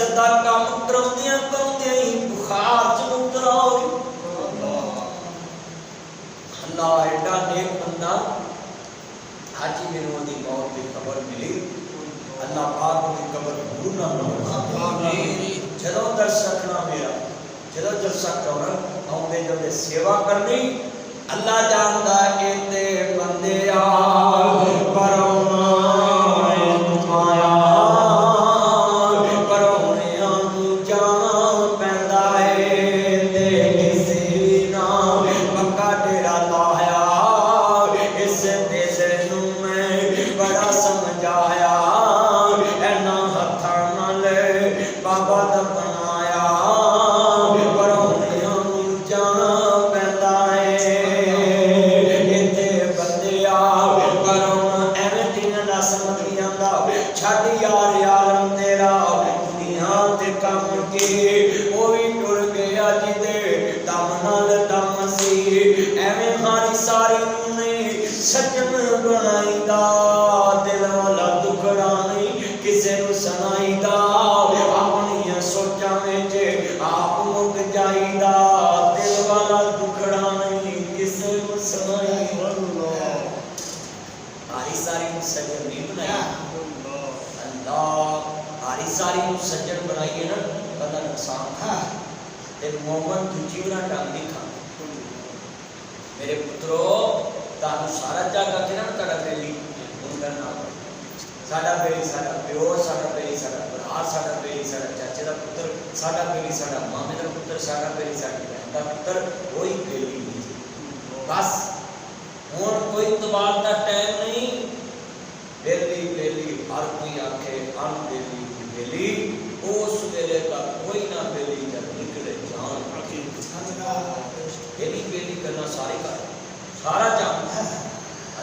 मस्जिद का काम कराउंदियां कराउंदियां ही बुखार च मुबतला हो गई। अल्लाह एडा नेक बंदा आज ही मेनू दी मौत की खबर मिली। अल्लाह पाक की कब्र दूर ना बनावे। जदों दर्श रखना मेरा जदों जलसा करना आउंदे जदे सेवा करनी अल्लाह जानदा ए ते बंदे आ परौना माया परौनियां नू जाना पैंदा है ते किसी ना पक्का डेरा लाया। इस दिल नू मैं बड़ा समझाया एना हत्थां नाल बाबा दा बनाया परौनियां नू जाना पैंदा है। इत्थे बंदे आ परौना एवें जियां दा समझ नहीं आंदा छड्ड यार यारम तेरा दुनिया ते कम के ओ भी टुर गया जिदे दम नाल दम सी। एवें हारी सारी नू नहीं सजन बनाईदा दिल वाला दुखड़ा नहीं किसे नू सुनाईदा अपनी सोचां विच आप मुक जाईदा दिल वाला दुखड़ा नहीं किसे नू सुनाईदा। हारी सारी नू सजन नहीं बनाई अल्लाह हारी सारी नू सज्जन बनाइए ना बंदा नुकसान ते मोमन दूजी बना ढंग नहीं खा। मेरे पुत्रो तानू सारा जागा के ना ताड़ा बेली उनका नाम साडा बेली साडा प्यो साडा बेली साडा भरा साडा बेली साडा चाचे दा पुत्र साडा बेली साडा मामे दा पुत्र साडा बेली साडी बहन दा पुत्र कोई बेली नहीं। बस हुण कोई तबार दा टाइम नहीं बेली बेली हर कोई आखे अन बेली बेली उस वेले तक कोई ना बेली जब निकले जान बेली बेली करना सारे कर सारा जान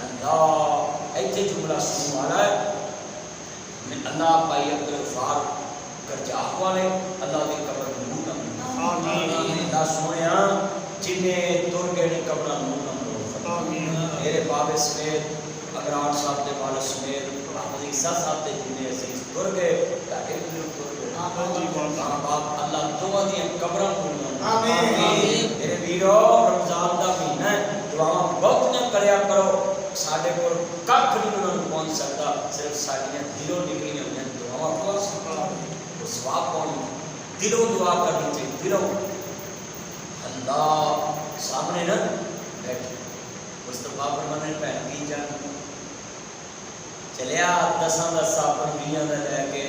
अल्लाह ऐसे जुमला सुनने वाला है अल्लाह भाई अब्दुल गफ्फार करजाक वाले अल्लाह की कब्र नूर ना आमीन अल्लाह सोनिया जिन्हें तुर गए ने कब्र नूर ना आमीन मेरे बाबे समेत अगरान साहब के वाले समेत अहमद ईसा साहब के जिन्हें असीं तुर गए ताके तुर गए मां बाप अल्लाह दोवां दी कब्रां पूरीआं आमीन। मेरे वीरो रमजान दा महीना है दुआवां बहुतियां करया करो साडे कोल कख नहीं उन्हां नूं पहुंच सकदा सिर्फ साडियां दिलों निकलियां होईयां दुआवां को सवाब पाउण दिलों दुआ करनी चाहिए दिलों अल्लाह सामने ना बैठे मुस्तफा फरमाने भैन की जान चलिया 10 दा साबन 20 दा लैके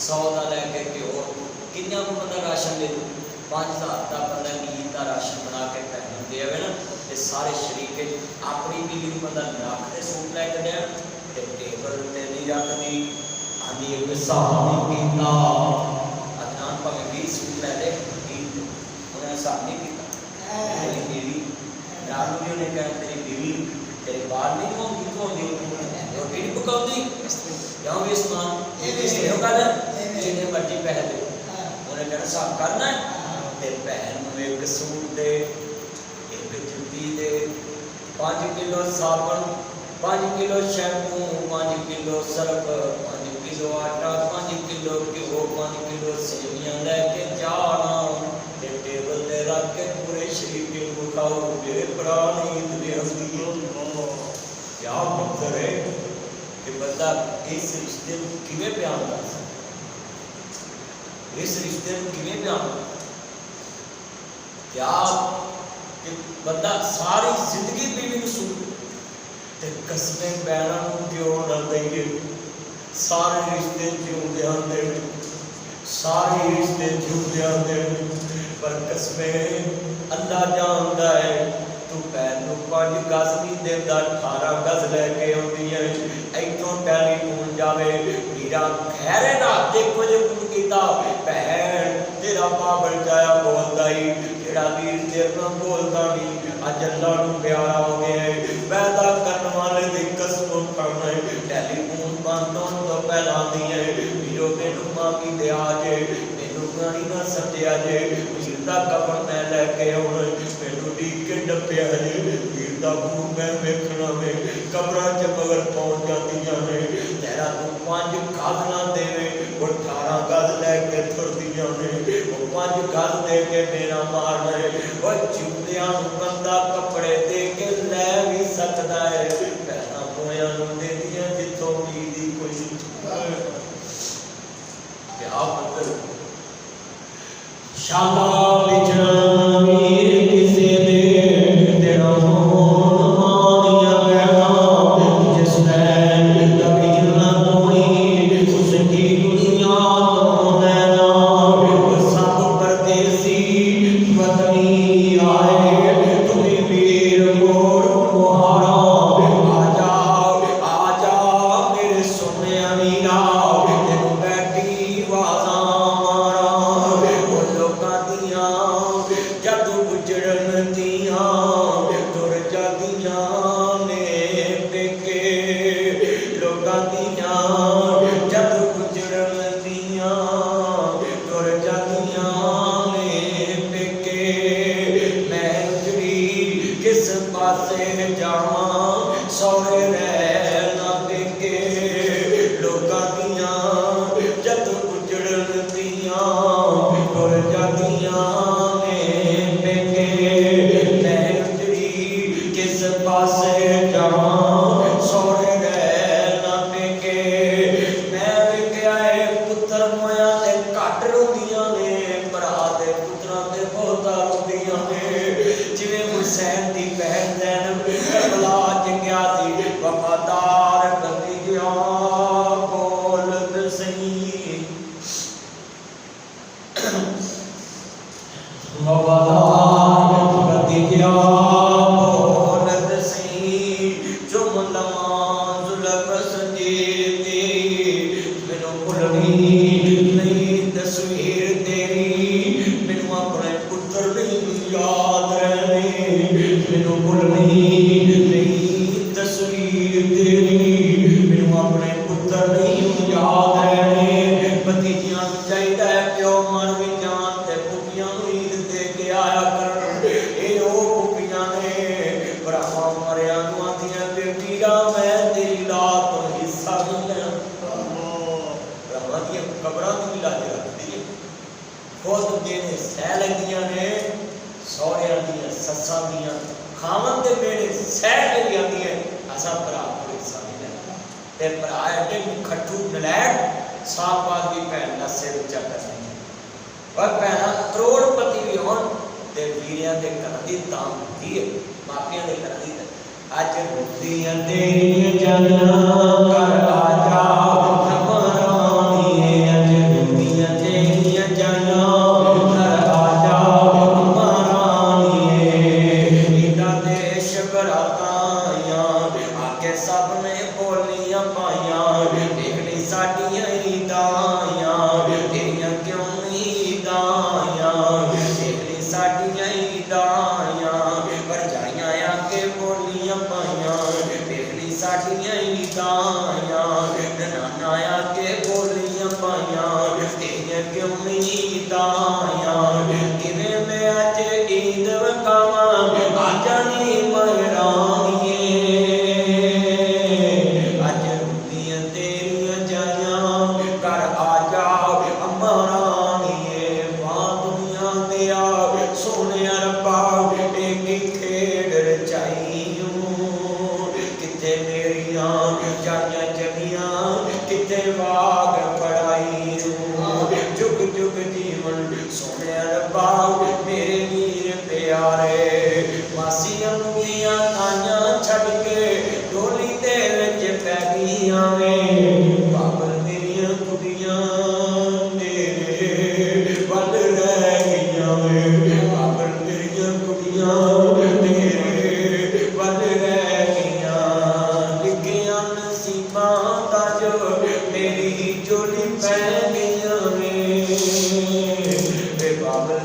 100 दा लैके कि और किन्ना को बंदा राशन ले 5000 दा बंदा नींद दा राशन बना के भैन दे आवे ना ये सारे शरीक अपनी बीवी नूं बंदा नाक दे सूट लै के देण ते टेबल ते नहीं रखदी आंदी एक साहब नहीं पीता अदनान भावे 20 सूट लै दे उन्हें साहब नहीं पीता तेरी बीवी रात नूं उन्हें कहा तेरी बीवी तेरे बाल नहीं होंदी रोटी नहीं पकाउंदी क्यों भी समान ये गल जिन्ने मर्जी पैसे दे उन्हें कहना साहब करना है ते भैन नूं एक सूट दे एक जुत्ती दे 5 किलो साबन 5 kilo shampoo 5 kilo Surf 5 kilo आटा 5 किलो घ्यो 5 किलो सेवियां लैके जाना ते टेबल ते रख के पूरे शरीर को खाओ मेरे भरा नींद दे आंदी क्या मंजर है कि बंदा इस रिश्ते को किवें बयान कर सकता इस रिश्ते को किवें बयान क्या कि बंदा सारी जिंदगी बीवी नूं सूट ते कसमें बैणा नूं क्यों ना दईए सारे रिश्ते जिउंदियां दे सारे रिश्ते जिउंदियां दे पर कसमें अल्लाह जानदा है तू भैन नूं 5 गज नहीं देंदा 18 गज लैके आउंदी है इथों टैलीफोन जावे वीरा खैरे रात दे कुछ फोन कीता भैन तेरा बाबल जाया बोलदा ही जेड़ा वीर तेरे नाल बोलदा नहीं अज अल्लाह नूं प्यारा हो गया पैदा करन वाले दी कसम खाना टैलीफोन बंद होण तो पहला दी है वीरो मैनूं मांगी दे आ जे मैनूं गाड़ी ना सटिया जे वीर दा कफन मैं लैके आउणा मैनूं ढीक के डब्बिया जे वीर दा खून मैं वेखना वे कब्रां च मगर पहुंच जांदियां ने तेरा तू 5 गज ना देवे 18 गज लैके तुरदी अज गल दे के मेरा मार रहे वो चुंदियां बंदा कपड़े दे के लै भी सकता है भैन मोया दे दिया जितों उम्मीद ही कोई क्या मतलब शाला विचरण वीर किसे दे तेरा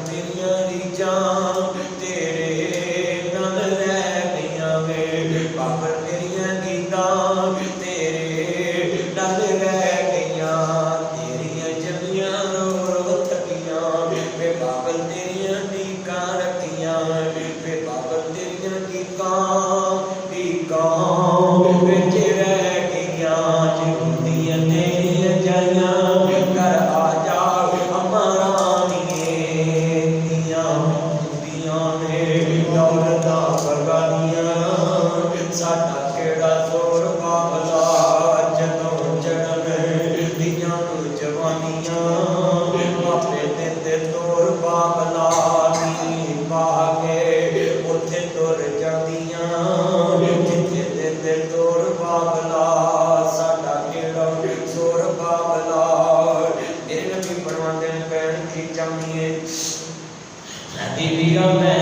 मेरी चीज़ां नहीं है। नदी भी आवे